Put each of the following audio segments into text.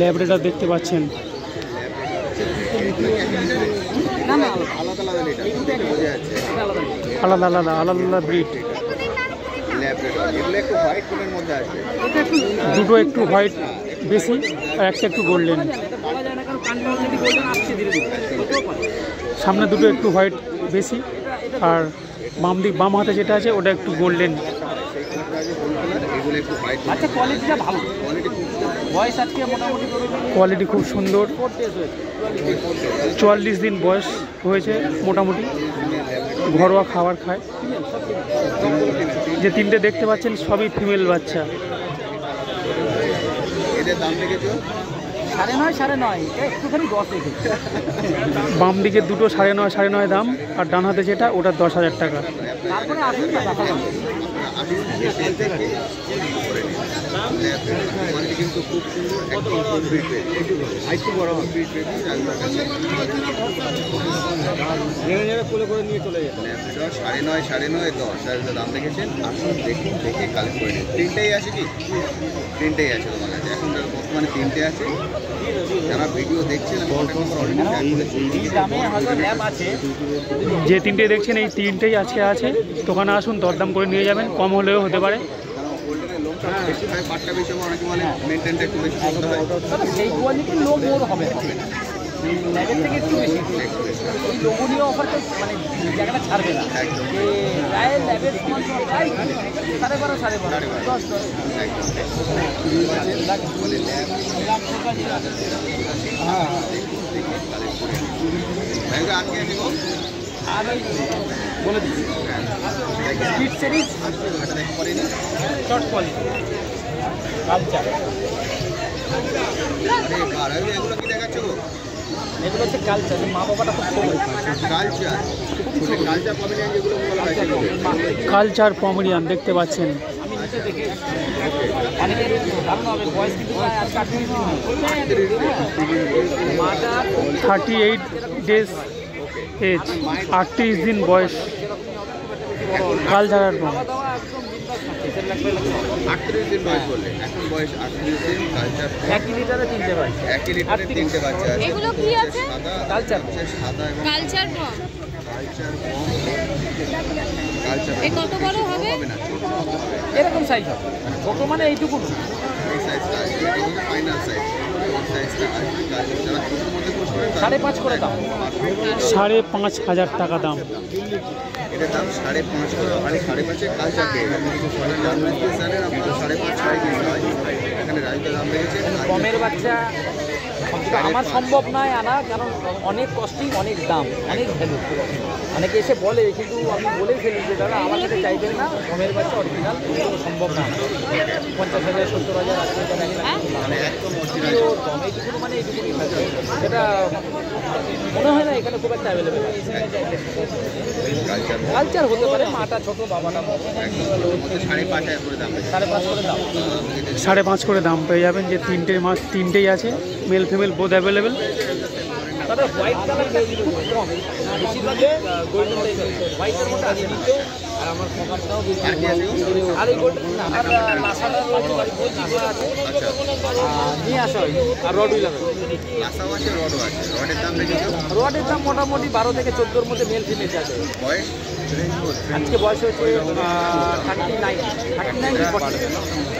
Labrador দেখতে পাচ্ছেন। আলাদা আলাদা আলাদা আলাদা ব্রিড। দুটো একটু হোয়াইট বেশি আর একটা একটু গোল্ডেন। সামনে দুটো একটু হোয়াইট বেশি আর বাম হাতে যেটা আছে ওটা একটু গোল্ডেন। কোয়ালিটি খুব সুন্দর। 44 দিন বয়স হয়েছে মোটামুটি। ঘরোয়া খাবার খায়। যে তিনটে দেখতে পাচ্ছেন সবই ফিমেল বাচ্চা। বাম দিকে দুটো 9.5 দাম আর ডান হাতে যেটা ওটা 10,000 টাকা। কিন্তু খুব সুন্দর একদম কোলে করে নিয়ে চলে যেত। 9.5 10 দাম রেখেছেন। আসুন দেখুন, দেখে কালেক্ট করে নিন। তিনটেই আছে কি? তিনটেই আছে তোমার কাছে এখন বর্তমানে তিনটে আছে। যারা ভিডিও দেখছেন যে তিনটে দেখছেন এই তিনটেই আজকে আছে। দোকানে আসুন, দরদাম করে নিয়ে যাবেন, কম হলেও হতে পারে। বেশি হয় পাটটা বেশি হবে, অনেকে মানে মেনটেনটা একটু বেশি করতে হয়। সেই কোয়ালিটির লোক ওর হবে ল্যাবের থেকে একটু বেশি। এই লোভনীয় অফারটা মানে জায়গাটা ছাড়বে না। প্রায় ল্যাবের সমান প্রায় 12.5 10 আর ওই বলে দিচ্ছি speed series short quality culture. এগুলো কি দেখাচ্ছ গো? এগুলো হচ্ছে কালচার। মা বাবাটা খুব কালচার পমেরিয়ান দেখতে পাচ্ছেন। আমি নিচে দেখে অনেকের ধারণা হবে বয়স কিন্তু 38 ডেজ এজ, 38 দিন বয়স। কালচার 38 দিন বয়স বললেন, এখন বয়স 38 দিন। কালচার 1 লিটারে 3টে বাচ্চা। 1 লিটারে 3টে বাচ্চা আছে। এগুলো কি আছে? কালচার সাদা এবং কালচার বম। কালচার এই কত বড় হবে? এরকম সাইজ হবে। ছোট মানে এইটুকু। এই সাইজটা আছে, এটা হচ্ছে ফাইনাল সাইজ। সাইজটা আছে কালচার যারা ছোটোর মধ্যে কোর্স করে 5.5 করে দাম। 5,500 টাকা দাম। এটার দাম 5.5 করে। আর 5.5 কালচার পেয়ে যাবেন। জানেন আপনারা 5.5 6.5 হয়। এখানে রাজুদা দাম রেখেছে। কমের বাচ্চা আমার সম্ভব নয় আনা, কারণ অনেক কস্টিং, অনেক দাম, অনেক ভ্যালু। অনেকে এসে বলে, কিন্তু আমি বলেই ফেলি যে দাদা আমার কাছে চাইবেন না, কমের বাচ্চা অরিজিনাল সম্ভব না। 50,000 70,000 এইটুকু মানে এইটুকুনি থাকে। সেটা মনে হয় না এখানে খুব একটা অ্যাভেলেবেল আছে। কালচার হতে পারে, মাটা ছোটো বাবাটা 5.5 করে দাম। 5.5 করে দাম। 5.5 করে দাম পেয়ে যাবেন। যে তিনটেই আছে, মেল ফিমেল বোথ অ্যাভেলেবেল। তবে হোয়াইট কালার খুব কম, বেশিরভাগে গোল্ডেন টাইপের। হোয়াইটের মধ্যে আছে নিচে। আর আমার ফোকাসটাও বেশি। আর এই গোল্ডেন না, আর লাসাটা লাসা আছে নিয়ে আসা হয়। আর রড উইল হবে। লাসাও আছে, রডও আছে। রডের দাম রেখেছে। রডের দাম মোটামুটি 12 থেকে 14-র মধ্যে মেল ফিমেল আছে। বয়স আজকে বয়স হচ্ছে 39 40।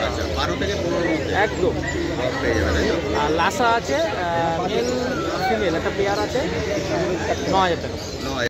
আচ্ছা, 12 থেকে 15 একদম। পেয়ে যাবেন। আর লাসা আছে মেল ফিমেল একটা পেয়ার আছে 9,000 টাকা।